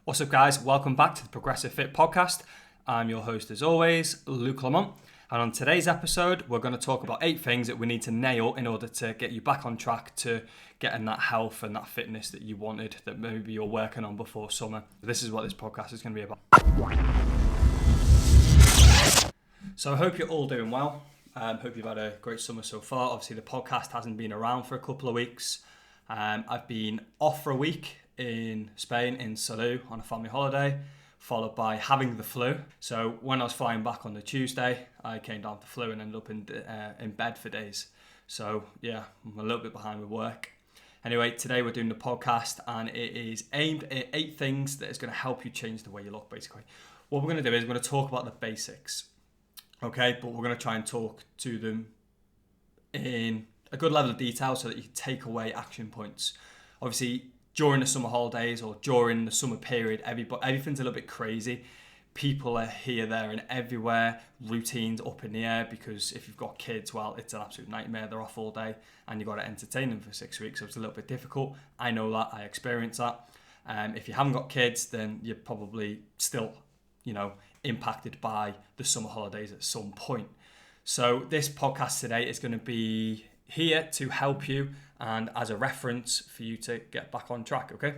What's up, guys? Welcome back to the Progressive Fit podcast. I'm your host, as always, Luke Lamont. And on today's episode, we're going to talk about 8 things that we need to nail in order to get you back on track to getting that health and that fitness that you wanted, that maybe you're working on before summer. This is what this podcast is going to be about. So I hope you're all doing well. Hope you've had a great summer so far. Obviously, the podcast hasn't been around for a couple of weeks. I've been off for a week in Spain, in Salou, on a family holiday, followed by having the flu. So when I was flying back on the Tuesday, I came down with the flu and ended up in bed for days. So yeah, I'm a little bit behind with work. Anyway, today we're doing the podcast and it is aimed at 8 things that is going to help you change the way you look, basically. What we're going to do is we're going to talk about the basics, okay? But we're going to try and talk to them in a good level of detail so that you can take away action points. Obviously, during the summer holidays or during the summer period, everything's a little bit crazy. People are here, there and everywhere. Routines up in the air because if you've got kids, well, it's an absolute nightmare. They're off all day and you've got to entertain them for 6 weeks. So it's a little bit difficult. I know that. I experience that. If you haven't got kids, then you're probably still, impacted by the summer holidays at some point. So this podcast today is going to be here to help you and as a reference for you to get back on track, okay?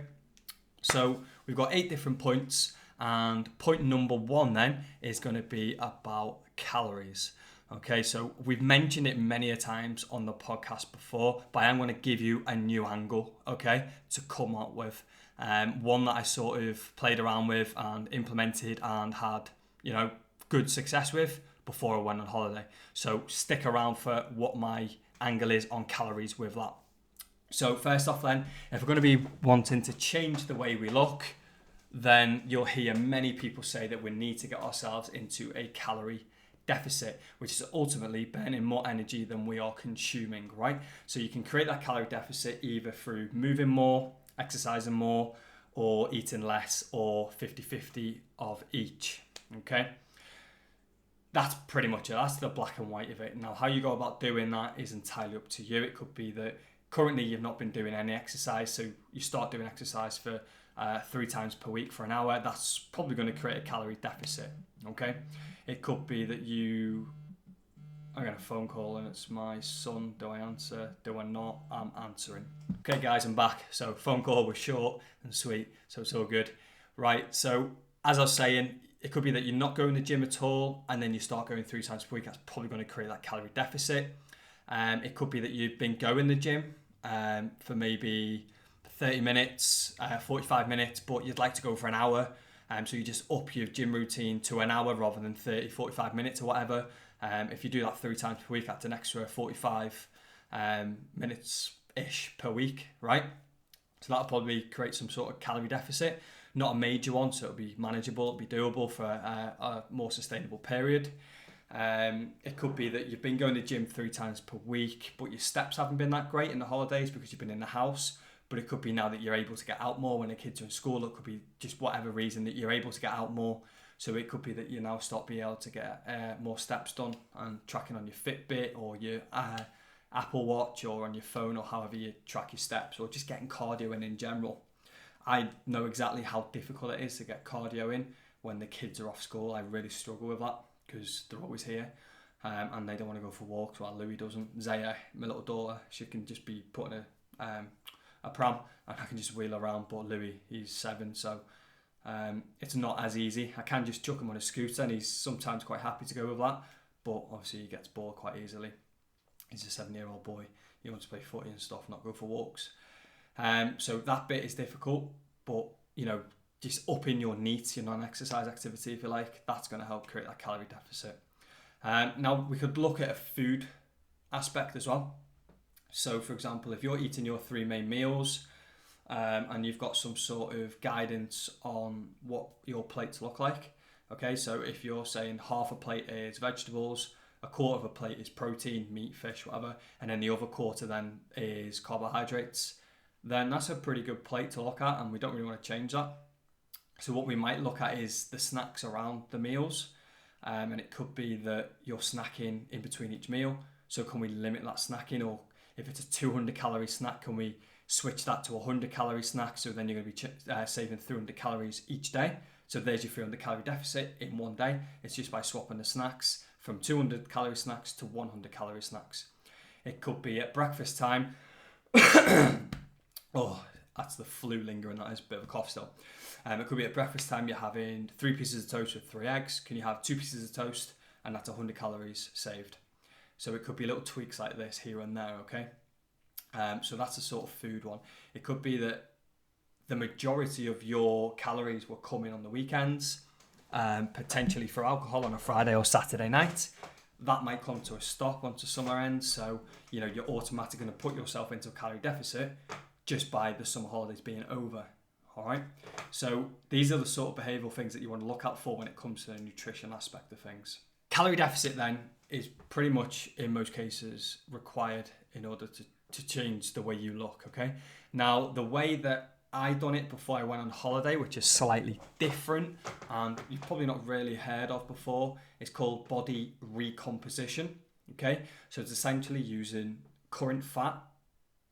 So we've got 8 different points, and point number 1 then is going to be about calories. Okay, so we've mentioned it many a times on the podcast before, but I am going to give you a new angle, okay, to come up with. One that I sort of played around with and implemented and had, good success with before I went on holiday. So stick around for what my angle is on calories with that. So first off then, if we're going to be wanting to change the way we look, then you'll hear many people say that we need to get ourselves into a calorie deficit, which is ultimately burning more energy than we are consuming, right? So you can create that calorie deficit either through moving more, exercising more, or eating less, or 50-50 of each, okay? That's pretty much it. That's the black and white of it. Now, how you go about doing that is entirely up to you. It could be that currently you've not been doing any exercise, so you start doing exercise for 3 times per week for an hour. That's probably going to create a calorie deficit, okay? It could be that I got a phone call and it's my son. Do I answer? Do I not? I'm answering. Okay, guys, I'm back. So phone call was short and sweet, so it's all good. Right, so as I was saying, it could be that you're not going to the gym at all and then you start going 3 times per week. That's probably going to create that calorie deficit. It could be that you've been going to the gym for maybe 30 minutes, 45 minutes, but you'd like to go for an hour. So you just up your gym routine to an hour rather than 30, 45 minutes or whatever. If you do that 3 times per week, that's an extra 45 minutes-ish per week, right? So that'll probably create some sort of calorie deficit. Not a major one, so it'll be manageable, it'll be doable for a more sustainable period. It could be that you've been going to the gym 3 times per week, but your steps haven't been that great in the holidays because you've been in the house. But it could be now that you're able to get out more when the kids are in school. It could be just whatever reason that you're able to get out more. So it could be that you now start being able to get more steps done and tracking on your Fitbit or your Apple Watch or on your phone or however you track your steps, or just getting cardio in general. I know exactly how difficult it is to get cardio in when the kids are off school. I really struggle with that because they're always here and they don't want to go for walks while Louis doesn't. Zaya, my little daughter, she can just be put in a pram and I can just wheel around, but Louis, he's 7, so it's not as easy. I can just chuck him on a scooter and he's sometimes quite happy to go with that, but obviously he gets bored quite easily. He's a 7-year-old boy. He wants to play footy and stuff, not go for walks. So that bit is difficult, but just upping your NEAT, your non-exercise activity, if you like, that's going to help create that calorie deficit. Now we could look at a food aspect as well. So for example, if you're eating your 3 main meals and you've got some sort of guidance on what your plates look like, okay, so if you're saying half a plate is vegetables, a quarter of a plate is protein, meat, fish, whatever, and then the other quarter then is carbohydrates, then that's a pretty good plate to look at and we don't really want to change that. So what we might look at is the snacks around the meals, and it could be that you're snacking in between each meal. So can we limit that snacking, or if it's a 200 calorie snack, can we switch that to a 100 calorie snack. So then you're going to be saving 300 calories each day. So there's your 300 calorie deficit in one day. It's just by swapping the snacks from 200 calorie snacks to 100 calorie snacks. It could be at breakfast time. Oh, that's the flu lingering. That is a bit of a cough still. It could be at breakfast time you're having 3 pieces of toast with 3 eggs. Can you have 2 pieces of toast? And that's 100 calories saved. So it could be little tweaks like this here and there, okay? So that's a sort of food one. It could be that the majority of your calories will come in on the weekends, potentially for alcohol on a Friday or Saturday night. That might come to a stop onto summer ends. So, you're automatically going to put yourself into a calorie deficit just by the summer holidays being over. All right. So these are the sort of behavioural things that you want to look out for when it comes to the nutrition aspect of things. Calorie deficit then is pretty much in most cases required in order to change the way you look. Okay. Now, the way that I done it before I went on holiday, which is slightly different and you've probably not really heard of before, it's called body recomposition. Okay. So it's essentially using current fat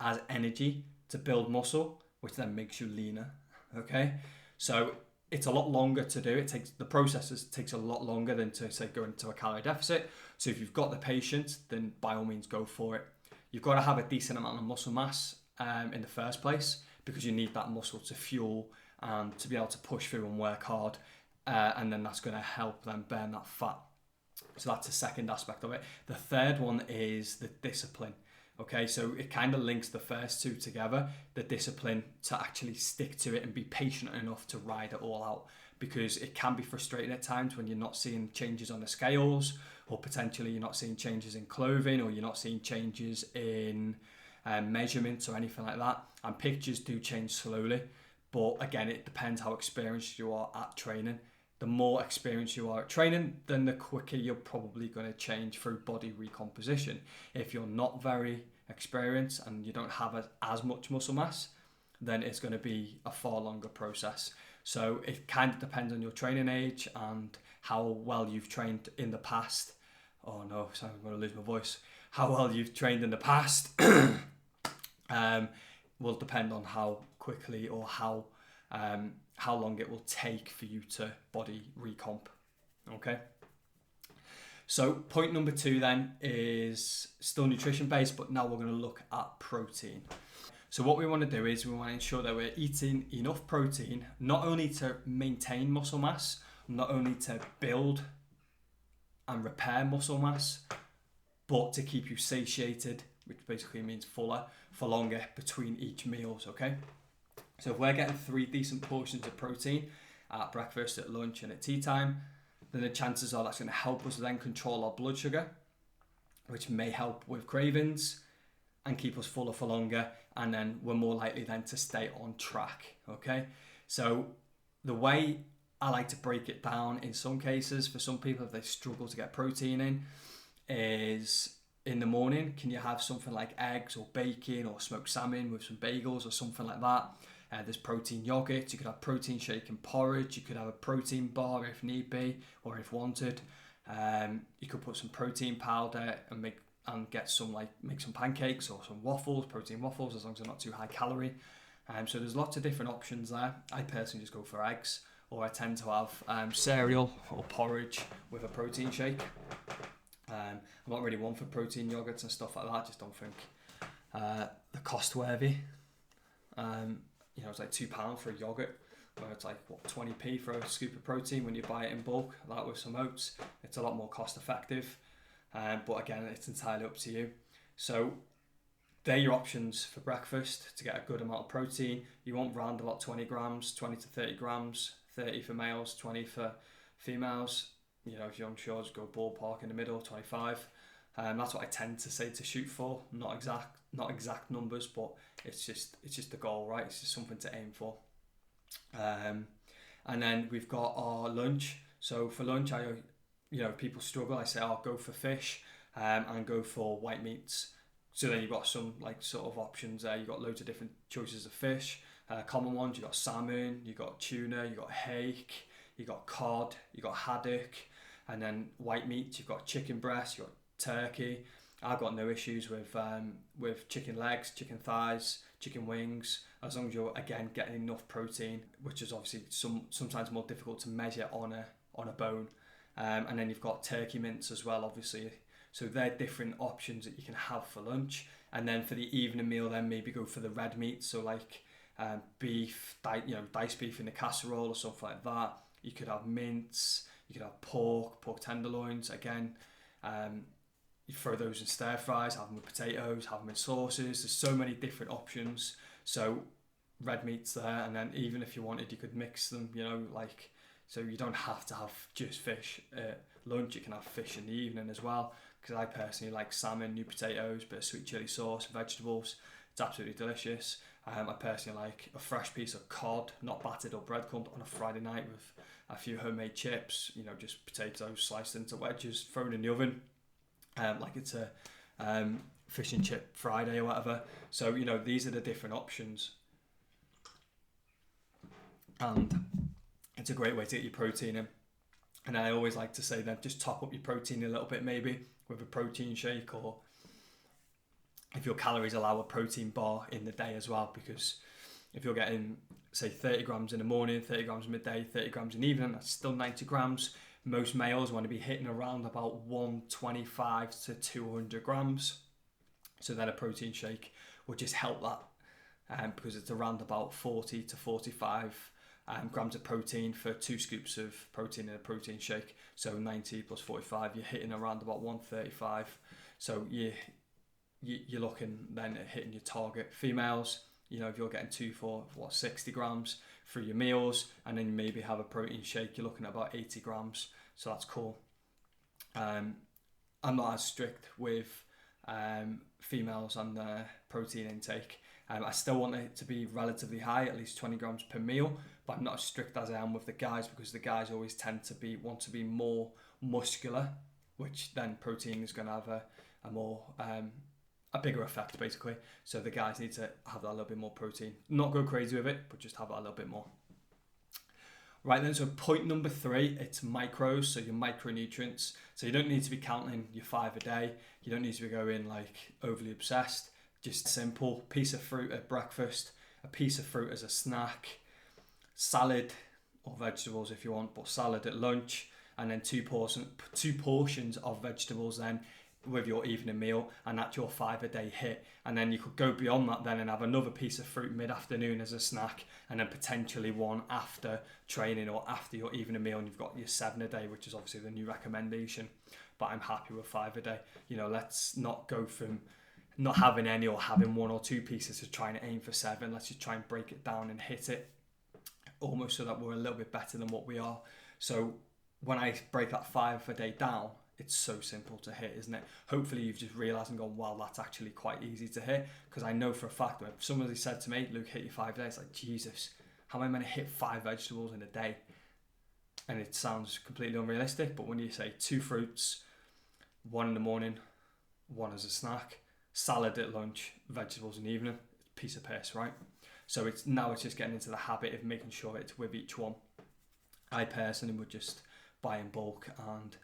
as energy to build muscle, which then makes you leaner. Okay, so it's a lot longer to do. The process takes a lot longer than to say go into a calorie deficit. So if you've got the patience, then by all means go for it. You've got to have a decent amount of muscle mass in the first place, because you need that muscle to fuel and to be able to push through and work hard, and then that's going to help them burn that fat. So that's the second aspect of it. The third one is the discipline. Okay, so it kind of links the first two together, the discipline to actually stick to it and be patient enough to ride it all out, because it can be frustrating at times when you're not seeing changes on the scales, or potentially you're not seeing changes in clothing, or you're not seeing changes in measurements or anything like that. And pictures do change slowly, but again, it depends how experienced you are at training. The more experienced you are at training, then the quicker you're probably going to change through body recomposition. If you're not very experienced and you don't have as much muscle mass, then it's going to be a far longer process. So it kind of depends on your training age and how well you've trained in the past. Oh no, sorry, I'm going to lose my voice. How well you've trained in the past will depend on how quickly or how long it will take for you to body recomp. Okay. So point number 2 then is still nutrition based, but now we're going to look at protein. So what we want to do is we want to ensure that we're eating enough protein, not only to maintain muscle mass, not only to build and repair muscle mass, but to keep you satiated, which basically means fuller, for longer between each meals, okay? So if we're getting 3 decent portions of protein at breakfast, at lunch and at tea time, then the chances are that's going to help us then control our blood sugar, which may help with cravings and keep us fuller for longer, and then we're more likely then to stay on track, okay? So the way I like to break it down in some cases, for some people if they struggle to get protein in, is in the morning, can you have something like eggs or bacon or smoked salmon with some bagels or something like that? There's protein yogurt, you could have protein shake and porridge, you could have a protein bar if need be or if wanted. You could put some protein powder and make some pancakes or some waffles, protein waffles, as long as they're not too high calorie. So there's lots of different options there. I personally just go for eggs, or I tend to have cereal or porridge with a protein shake. I'm not really one for protein yogurts and stuff like that. I just don't think they're cost worthy. It's like £2 for a yogurt, where it's like 20p for a scoop of protein when you buy it in bulk. That with some oats, it's a lot more cost effective. But again, it's entirely up to you. So they're your options for breakfast to get a good amount of protein. You want round about 20 grams, 20 to 30 grams, 30 for males, 20 for females. If you're unsure, just go ballpark in the middle, 25. That's what I tend to say to shoot for. Not exact numbers, but it's just the goal, right? It's just something to aim for. And then we've got our lunch. So for lunch, people struggle. I say, go for fish and go for white meats. So then you've got some sort of options there. You've got loads of different choices of fish. Common ones, you've got salmon, you've got tuna, you've got hake, you've got cod, you've got haddock. And then white meat, you've got chicken breast, you've got turkey. I've got no issues with chicken legs, chicken thighs, chicken wings, as long as you're again getting enough protein, which is obviously sometimes more difficult to measure on a bone. And then you've got turkey mince as well, obviously. So they're different options that you can have for lunch. And then for the evening meal, then maybe go for the red meat. So like beef, diced beef in a casserole or something like that. You could have mince, you could have pork tenderloins. Again, you throw those in stir fries, have them with potatoes, have them in sauces. There's so many different options. So red meat's there, and then even if you wanted, you could mix them, so you don't have to have just fish at lunch. You can have fish in the evening as well, because I personally like salmon, new potatoes, bit of sweet chili sauce, vegetables. It's absolutely delicious. I personally like a fresh piece of cod, not battered or breadcrumbed, on a Friday night with a few homemade chips, just potatoes sliced into wedges, thrown in the oven, like it's a fish and chip Friday or whatever. So, these are the different options. And it's a great way to get your protein in. And I always like to say then, just top up your protein a little bit, maybe with a protein shake, or if your calories allow, a protein bar in the day as well, because if you're getting, say, 30 grams in the morning, 30 grams midday, 30 grams in the evening, that's still 90 grams. Most males want to be hitting around about 125 to 200 grams. So then a protein shake will just help that, because it's around about 40 to 45 grams of protein for 2 scoops of protein in a protein shake. So 90 plus 45, you're hitting around about 135. So you're looking then at hitting your target. Females, if you're getting 2 for 60 grams for your meals, and then you maybe have a protein shake, you're looking at about 80 grams. So that's cool. I'm not as strict with females and their protein intake. I still want it to be relatively high, at least 20 grams per meal, but I'm not as strict as I am with the guys, because the guys always tend to want to be more muscular, which then protein is going to have a bigger effect, basically. So the guys need to have that a little bit more protein. Not go crazy with it, but just have that a little bit more. Right then, so point number 3, it's macros, so your micronutrients. So you don't need to be counting your 5 a day. You don't need to be going overly obsessed. Just simple piece of fruit at breakfast, a piece of fruit as a snack, salad or vegetables if you want, but salad at lunch, and then two portions of vegetables then with your evening meal, and that's your 5 a day hit. And then you could go beyond that then and have another piece of fruit mid-afternoon as a snack, and then potentially one after training or after your evening meal, and you've got your 7 a day, which is obviously the new recommendation. But I'm happy with 5 a day. Let's not go from not having any or having 1 or 2 pieces to trying to aim for 7. Let's just try and break it down and hit it almost so that we're a little bit better than what we are. So when I break that 5 a day down, it's so simple to hit, isn't it? Hopefully you've just realised and gone, wow, that's actually quite easy to hit. Because I know for a fact that if somebody said to me, Luke, hit your 5 days, like, Jesus, how am I going to hit 5 vegetables in a day? And it sounds completely unrealistic, but when you say 2 fruits, 1 in the morning, 1 as a snack, salad at lunch, vegetables in the evening, piece of piss, right? So it's just getting into the habit of making sure it's with each one. I personally would just buy in bulk and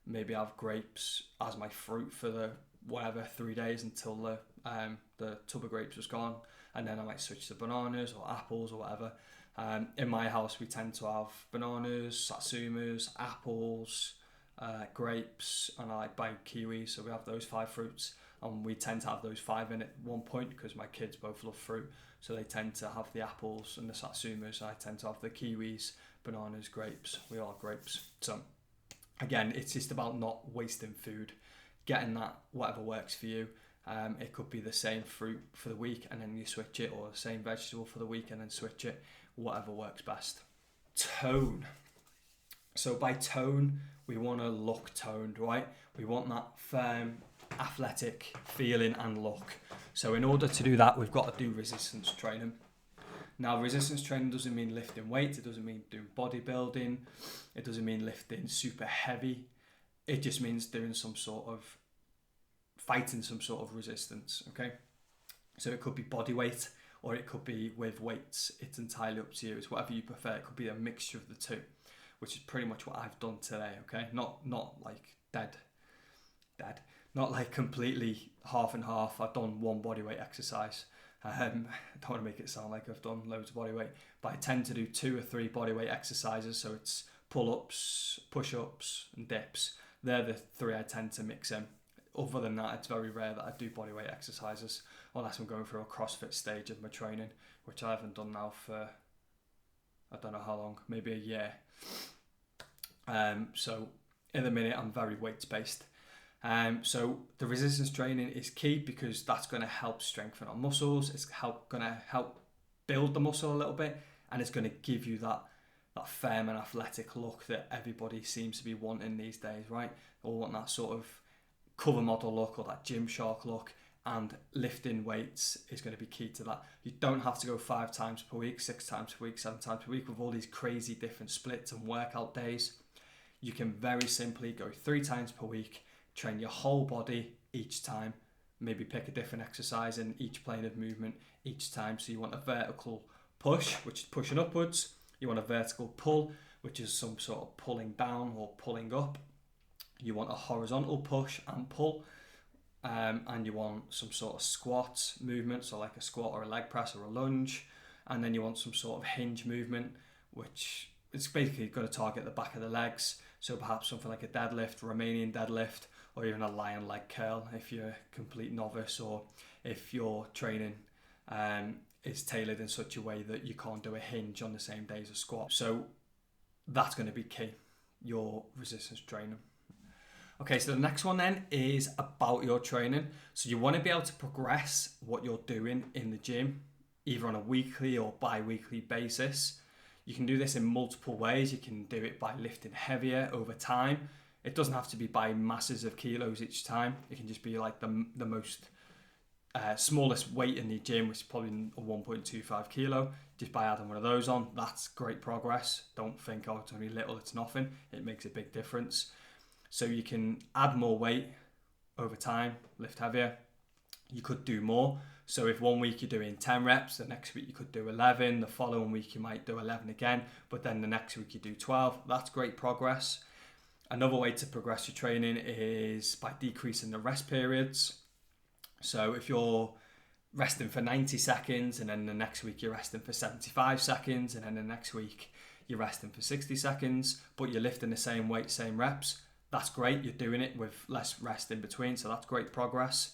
maybe have grapes as my fruit for the 3 days until the tub of grapes was gone, and then I might switch to bananas or apples or whatever. In my house we tend to have bananas, satsumas, apples, grapes, and I like buying kiwis, so we have those 5 fruits, and we tend to have those 5 in at one point because my kids both love fruit, so they tend to have the apples and the satsumas. I tend to have the kiwis, bananas, grapes. We all have grapes. So again, it's just about not wasting food, getting that whatever works for you. It could be the same fruit for the week and then you switch it, or the same vegetable for the week and then switch it, whatever works best. Tone. So by tone, we want to look toned, right? We want that firm, athletic feeling and look. So in order to do that, we've got to do resistance training. Now, resistance training doesn't mean lifting weights. It doesn't mean doing bodybuilding. It doesn't mean lifting super heavy. It just means doing fighting some sort of resistance, okay? So it could be body weight or it could be with weights. It's entirely up to you. It's whatever you prefer. It could be a mixture of the two, which is pretty much what I've done today, okay? Not like dead. Not like completely half and half. I've done one bodyweight exercise. I don't want to make it sound like I've done loads of body weight, but I tend to do 2 or 3 body weight exercises. So it's pull-ups, push-ups, and dips. They're the 3 I tend to mix in. Other than that, it's very rare that I do body weight exercises unless I'm going through a CrossFit stage of my training, which I haven't done now for I don't know how long, maybe a year. So in the minute, I'm very weights based. So the resistance training is key because that's going to help strengthen our muscles. It's going to help build the muscle a little bit, and it's going to give you that firm and athletic look that everybody seems to be wanting these days, right? Or want that sort of cover model look or that Gymshark look, and lifting weights is going to be key to that. You don't have to go 5 times per week, 6 times per week, 7 times per week with all these crazy different splits and workout days. You can very simply go 3 times per week, train your whole body each time, maybe pick a different exercise in each plane of movement each time. So you want a vertical push, which is pushing upwards. You want a vertical pull, which is some sort of pulling down or pulling up. You want a horizontal push and pull, and you want some sort of squat movement, so like a squat or a leg press or a lunge, and then you want some sort of hinge movement, which is basically going to target the back of the legs. So perhaps something like a deadlift, Romanian deadlift, or even a lion leg curl if you're a complete novice, or if your training is tailored in such a way that you can't do a hinge on the same day as a squat. So that's going to be key, your resistance training. Okay, so the next one then is about your training. So you want to be able to progress what you're doing in the gym, either on a weekly or bi-weekly basis. You can do this in multiple ways. You can do it by lifting heavier over time. It doesn't have to be by masses of kilos each time. It can just be like the most smallest weight in the gym, which is probably a 1.25 kilo. Just by adding one of those on, that's great progress. Don't think, oh, it's only little, it's nothing. It makes a big difference. So you can add more weight over time, lift heavier. You could do more. So if one week you're doing 10 reps, the next week you could do 11, the following week you might do 11 again, but then the next week you do 12. That's great progress. Another way to progress your training is by decreasing the rest periods. So if you're resting for 90 seconds and then the next week you're resting for 75 seconds and then the next week you're resting for 60 seconds, but you're lifting the same weight, same reps, that's great. You're doing it with less rest in between, so that's great progress.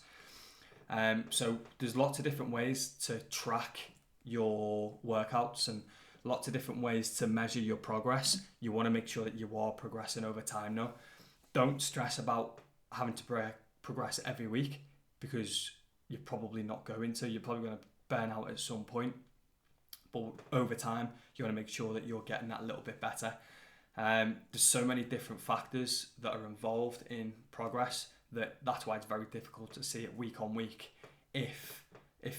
So there's lots of different ways to track your workouts and lots of different ways to measure your progress. You want to make sure that you are progressing over time now. Don't stress about having to progress every week, because you're probably not going to. You're probably going to burn out at some point. But over time, you want to make sure that you're getting that a little bit better. There's so many different factors that are involved in progress that's why it's very difficult to see it week on week. If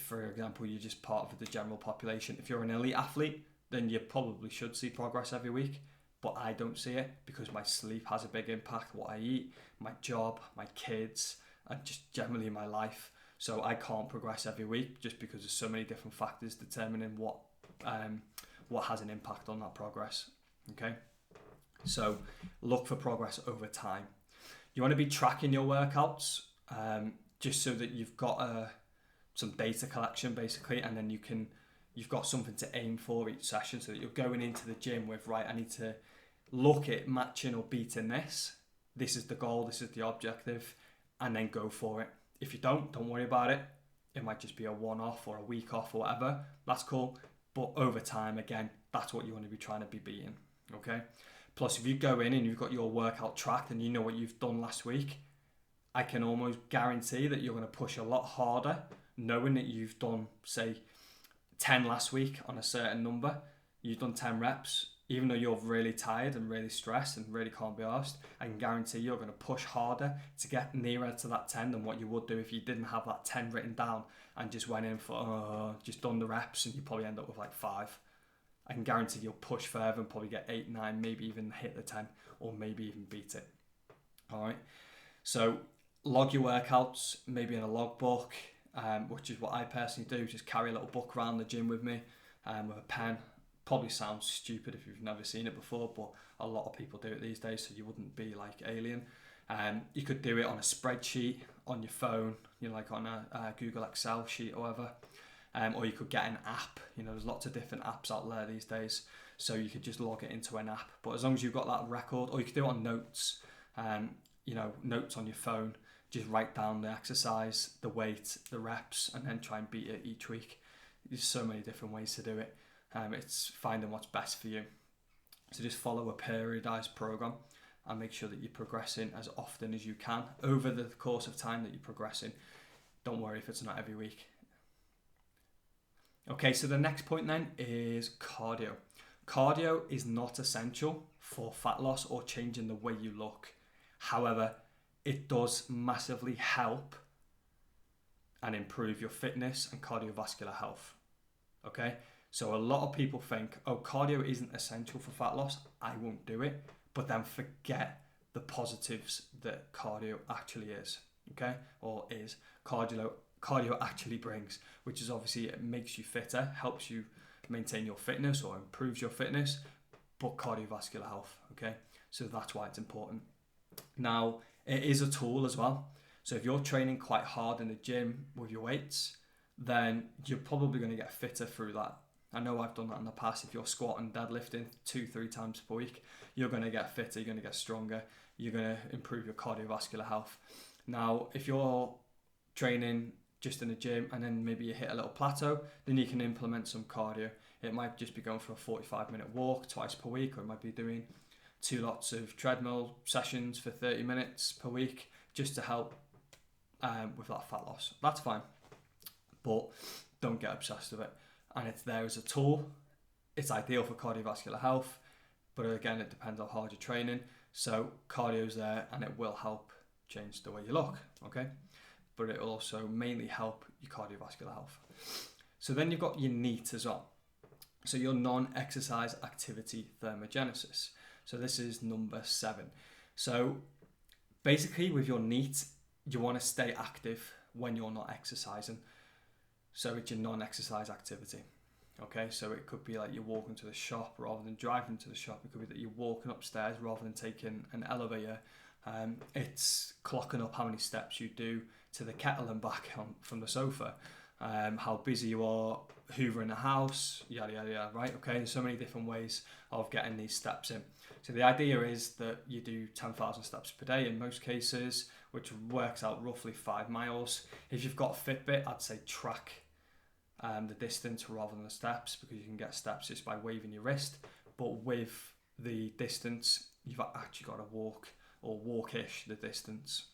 for example, you're just part of the general population, if you're an elite athlete, then you probably should see progress every week. But I don't see it because my sleep has a big impact, what I eat, my job, my kids, and just generally my life. So I can't progress every week just because there's so many different factors determining what has an impact on that progress. Okay. So look for progress over time. You want to be tracking your workouts just so that you've got some data collection basically, and then you've got something to aim for each session, so that you're going into the gym with, right, I need to look at matching or beating this. This is the goal, this is the objective, and then go for it. If you don't worry about it. It might just be a one-off or a week off or whatever. That's cool. But over time, again, that's what you want to be trying to be beating. Okay. Plus, if you go in and you've got your workout tracked and you know what you've done last week, I can almost guarantee that you're going to push a lot harder, knowing that you've done, say, 10 last week on a certain number. You've done 10 reps, even though you're really tired and really stressed and really can't be arsed. I can guarantee you're going to push harder to get nearer to that 10 than what you would do if you didn't have that 10 written down and just went in for just done the reps, and you probably end up with like 5. I can guarantee you'll push further and probably get 8, 9, maybe even hit the 10, or maybe even beat it. All right. So log your workouts, maybe in a logbook, which is what I personally do. Just carry a little book around the gym with me with a pen. Probably sounds stupid if you've never seen it before, but a lot of people do it these days, so you wouldn't be like alien. You could do it on a spreadsheet on your phone, like on a Google Excel sheet or whatever. Or you could get an app. There's lots of different apps out there these days, so you could just log it into an app. But as long as you've got that record, or you could do it on notes, notes on your phone, just write down the exercise, the weight, the reps, and then try and beat it each week. There's so many different ways to do it. It's finding what's best for you. So just follow a periodized program and make sure that you're progressing as often as you can over the course of time that you're progressing. Don't worry if it's not every week. Okay, so the next point then is cardio. Cardio is not essential for fat loss or changing the way you look. However, it does massively help and improve your fitness and cardiovascular health. Okay, so a lot of people think, oh, cardio isn't essential for fat loss, I won't do it, but then forget the positives that cardio actually is, okay, or is. Cardio actually brings, which is obviously it makes you fitter, helps you maintain your fitness or improves your fitness, but cardiovascular health, okay? So that's why it's important. Now, it is a tool as well. So if you're training quite hard in the gym with your weights, then you're probably going to get fitter through that. I know I've done that in the past. If you're squatting, deadlifting 2-3 times per week, you're going to get fitter, you're going to get stronger, you're going to improve your cardiovascular health. Now, if you're training just in the gym and then maybe you hit a little plateau, then you can implement some cardio. It might just be going for a 45-minute walk twice per week, or it might be doing 2 lots of treadmill sessions for 30 minutes per week just to help with that fat loss. That's fine, but don't get obsessed with it. And it's there as a tool. It's ideal for cardiovascular health, but again, it depends how hard you're training. So cardio's there and it will help change the way you look, okay? But it will also mainly help your cardiovascular health. So then you've got your NEAT as well. So your non-exercise activity thermogenesis. So this is number 7. So basically with your NEAT, you want to stay active when you're not exercising. So it's your non-exercise activity. Okay, so it could be like you're walking to the shop rather than driving to the shop. It could be that you're walking upstairs rather than taking an elevator. It's clocking up how many steps you do to the kettle and back from the sofa. How busy you are hoovering the house, yada yada yada, right? Okay, there's so many different ways of getting these steps in. So the idea is that you do 10,000 steps per day in most cases, which works out roughly 5 miles. If you've got a Fitbit, I'd say track the distance rather than the steps, because you can get steps just by waving your wrist. But with the distance, you've actually got to walk or walk-ish the distance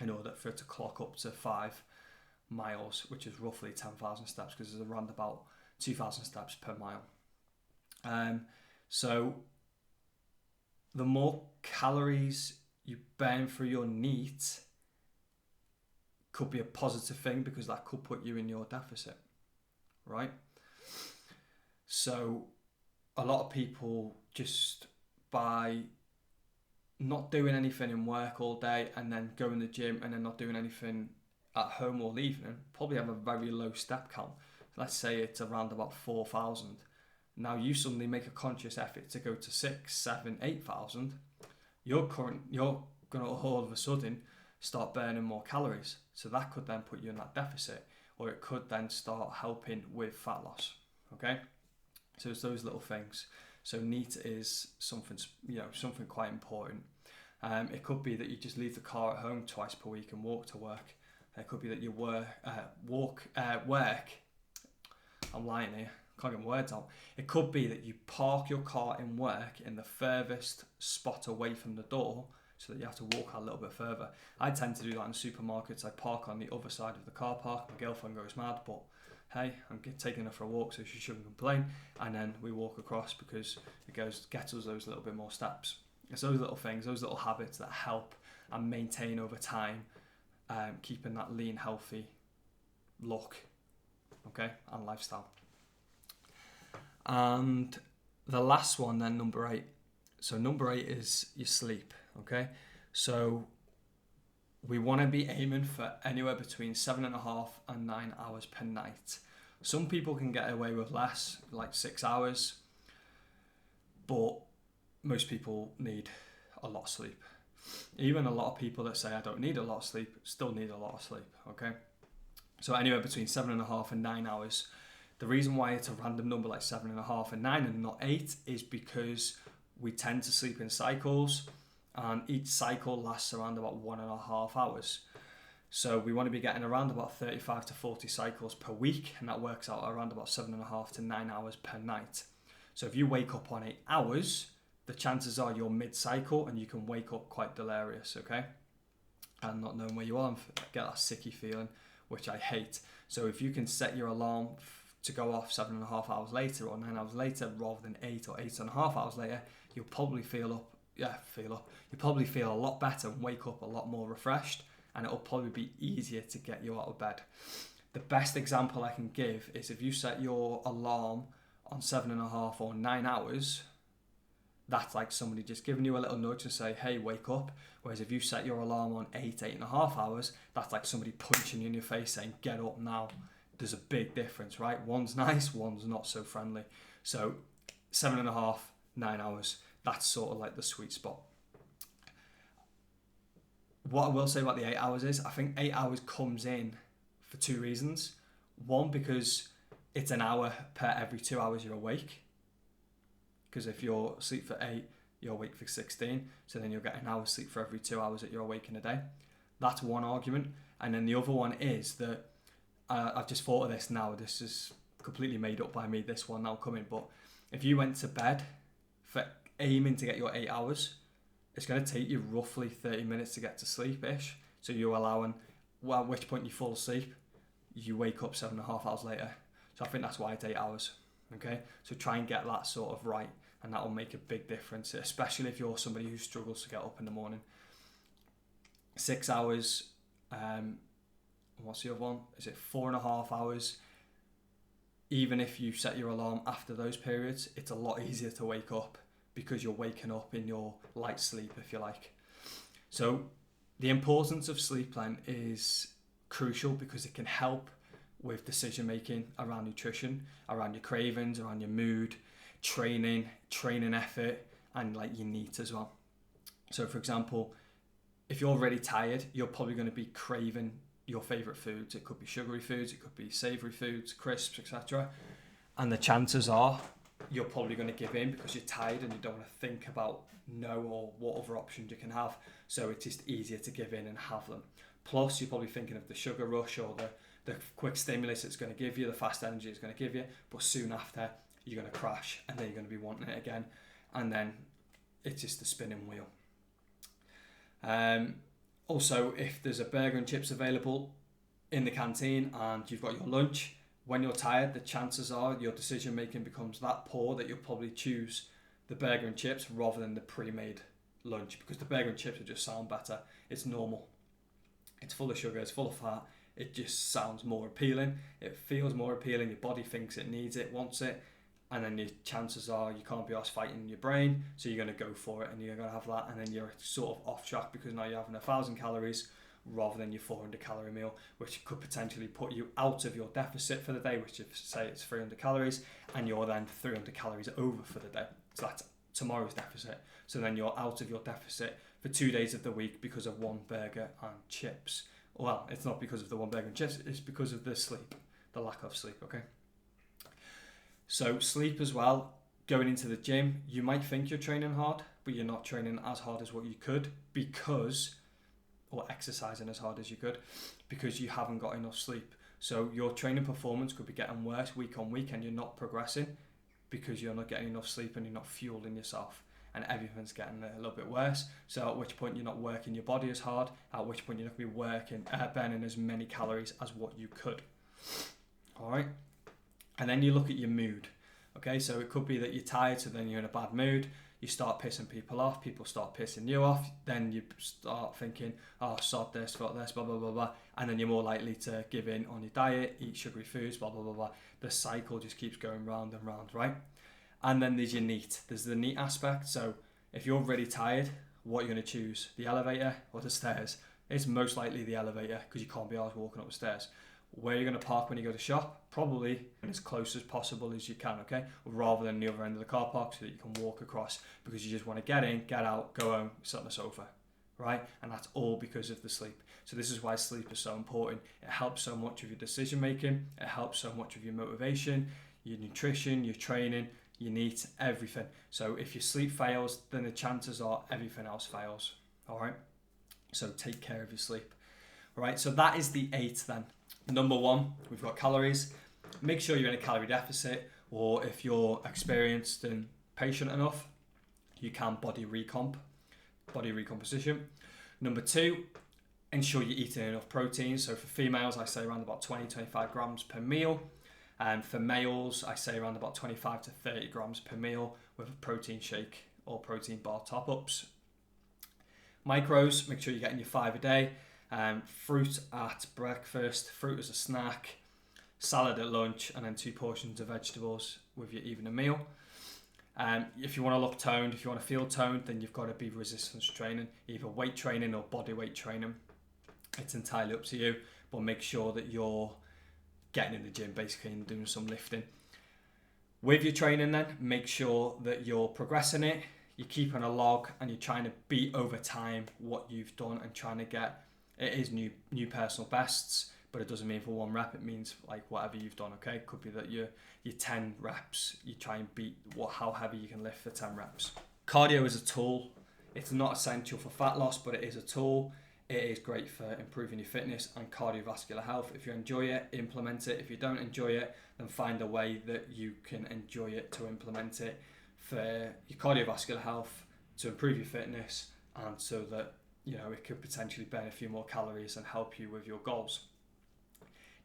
in order for it to clock up to 5 miles, which is roughly 10,000 steps, because there's around about 2,000 steps per mile. So the more calories you burn through your NEAT could be a positive thing, because that could put you in your deficit, right? So a lot of people, just by not doing anything in work all day and then going to the gym and then not doing anything at home all evening, probably have a very low step count. Let's say it's around about 4,000. Now you suddenly make a conscious effort to go to 6, 7, 8,000. You're going to all of a sudden start burning more calories. So that could then put you in that deficit, or it could then start helping with fat loss. Okay, so it's those little things. So NEAT is something quite important. It could be that you just leave the car at home twice per week and walk to work. It could be that you work. I'm lying here. Can't get my words out. It could be that you park your car in work in the furthest spot away from the door, so that you have to walk a little bit further. I tend to do that in supermarkets. I park on the other side of the car park. My girlfriend goes mad, but hey, I'm taking her for a walk, so she shouldn't complain. And then we walk across, because it gets us those little bit more steps. It's those little things, those little habits that help and maintain over time, keeping that lean, healthy look, okay, and lifestyle. And the last one then, number 8. So number 8 is your sleep, okay? So we want to be aiming for anywhere between 7.5 and 9 hours per night. Some people can get away with less, like 6 hours, but most people need a lot of sleep. Even a lot of people that say I don't need a lot of sleep still need a lot of sleep, okay? So anywhere between 7.5 and 9 hours. The reason why it's a random number like 7.5 and 9 and not 8 is because we tend to sleep in cycles, and each cycle lasts around about 1.5 hours. So we want to be getting around about 35 to 40 cycles per week, and that works out around about 7.5 to 9 hours per night. So if you wake up on 8 hours, the chances are you're mid-cycle and you can wake up quite delirious, okay? And not knowing where you are and get that sicky feeling, which I hate. So if you can set your alarm to go off 7.5 hours later or 9 hours later rather than 8 or 8.5 hours later, you'll probably you'll probably feel a lot better and wake up a lot more refreshed, and it'll probably be easier to get you out of bed. The best example I can give is if you set your alarm on 7.5 or 9 hours, that's like somebody just giving you a little nudge to say, hey, wake up. Whereas if you set your alarm on 8.5 hours, that's like somebody punching you in your face saying, get up now. There's a big difference, right? One's nice, one's not so friendly. So 7.5, 9 hours, that's sort of like the sweet spot. What I will say about the 8 hours is, I think 8 hours comes in for two reasons. One, because it's an hour per every 2 hours you're awake. Because if you're asleep for 8, you're awake for 16. So then you'll get an hour's sleep for every 2 hours that you're awake in a day. That's one argument. And then the other one is that, I've just thought of this now. This is completely made up by me, this one now coming. But if you went to bed for aiming to get your 8 hours, it's going to take you roughly 30 minutes to get to sleep-ish. So you're allowing, well, at which point you fall asleep, you wake up 7.5 hours later. So I think that's why it's 8 hours. Okay, so try and get that sort of right, and that will make a big difference, especially if you're somebody who struggles to get up in the morning. 6 hours, what's the other one? Is it 4.5 hours? Even if you set your alarm after those periods, it's a lot easier to wake up because you're waking up in your light sleep, if you like. So the importance of sleep plan is crucial because it can help with decision making around nutrition, around your cravings, around your mood, training effort, and like your needs as well. So for example, if you're already tired, you're probably going to be craving your favorite foods. It could be sugary foods, it could be savory foods, crisps, etc. And the chances are you're probably going to give in because you're tired and you don't want to think about no or what other options you can have. So it's just easier to give in and have them. Plus, you're probably thinking of the sugar rush or the quick stimulus it's going to give you, the fast energy it's going to give you, but soon after you're going to crash and then you're going to be wanting it again, and then it's just a spinning wheel. Also, if there's a burger and chips available in the canteen and you've got your lunch, when you're tired, the chances are your decision making becomes that poor that you'll probably choose the burger and chips rather than the pre-made lunch, because the burger and chips will just sound better. It's normal, it's full of sugar, it's full of fat. It just sounds more appealing. It feels more appealing. Your body thinks it needs it, wants it. And then your chances are you can't be arsed fighting your brain. So you're going to go for it and you're going to have that. And then you're sort of off track because now you're having 1,000 calories rather than your 400 calorie meal, which could potentially put you out of your deficit for the day, which if say it's 300 calories and you're then 300 calories over for the day. So that's tomorrow's deficit. So then you're out of your deficit for 2 days of the week because of one burger and chips. Well, it's not because of the one burger and chips, it's because of the sleep, the lack of sleep, okay? So sleep as well, going into the gym, you might think you're training hard, but you're not training as hard as what you could or exercising as hard as you could because you haven't got enough sleep. So your training performance could be getting worse week on week and you're not progressing because you're not getting enough sleep and you're not fueling yourself. And everything's getting a little bit worse. So at which point you're not working your body as hard, at which point you're not going to be burning as many calories as what you could. All right. And then you look at your mood. Okay, so it could be that you're tired, so then you're in a bad mood. You start pissing people off, people start pissing you off. Then you start thinking, oh, sod this, blah, blah, blah, blah. And then you're more likely to give in on your diet, eat sugary foods, blah, blah, blah, blah. The cycle just keeps going round and round, right? And then there's your NEAT. There's the NEAT aspect. So if you're really tired, what are you going to choose? The elevator or the stairs? It's most likely the elevator because you can't be arsed walking up the stairs. Where are you going to park when you go to shop? Probably as close as possible as you can, okay? Rather than the other end of the car park so that you can walk across because you just want to get in, get out, go home, sit on the sofa, right? And that's all because of the sleep. So this is why sleep is so important. It helps so much with your decision making. It helps so much with your motivation, your nutrition, your training, your NEAT, everything. So if your sleep fails, then the chances are everything else fails. All right. So take care of your sleep. All right. So that is the 8 then. Number 1, we've got calories. Make sure you're in a calorie deficit, or if you're experienced and patient enough, you can body recomposition. Number 2, ensure you're eating enough protein. So for females, I say around about 20-25 grams per meal. And for males, I say around about 25 to 30 grams per meal with a protein shake or protein bar top-ups. Macros, make sure you're getting your 5 a day. Fruit at breakfast, fruit as a snack, salad at lunch, and then 2 portions of vegetables with your evening meal. If you want to look toned, if you want to feel toned, then you've got to be resistance training, either weight training or body weight training. It's entirely up to you, but make sure that you're getting in the gym basically and doing some lifting. With your training then, make sure that you're progressing it, you're keeping a log, and you're trying to beat over time what you've done and trying to get, it is new personal bests, but it doesn't mean for 1 rep, it means like whatever you've done, okay? It could be that your 10 reps, you try and beat how heavy you can lift for 10 reps. Cardio is a tool. It's not essential for fat loss, but it is a tool. It is great for improving your fitness and cardiovascular health. If you enjoy it, implement it. If you don't enjoy it, then find a way that you can enjoy it to implement it for your cardiovascular health, to improve your fitness, and so that it could potentially burn a few more calories and help you with your goals.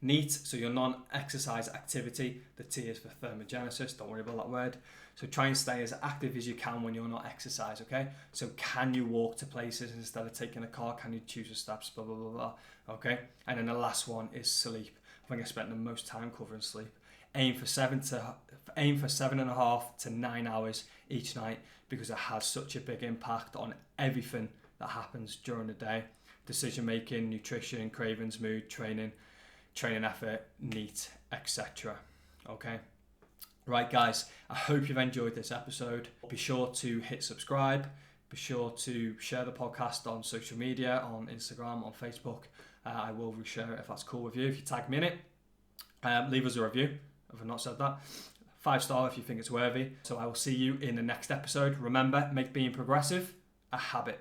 NEAT, so your non-exercise activity. The T is for thermogenesis, don't worry about that word. So try and stay as active as you can when you're not exercise, okay? So can you walk to places instead of taking a car? Can you choose your steps, blah, blah, blah, blah, okay? And then the last one is sleep. I think I spent the most time covering sleep. Aim for 7.5 to 9 hours each night, because it has such a big impact on everything that happens during the day. Decision making, nutrition, cravings, mood, training effort, NEAT, etc. Okay. Right, guys, I hope you've enjoyed this episode. Be sure to hit subscribe. Be sure to share the podcast on social media, on Instagram, on Facebook. I will reshare it if that's cool with you, if you tag me in it. Leave us a review, if I've not said that. 5-star if you think it's worthy. So I will see you in the next episode. Remember, make being progressive a habit.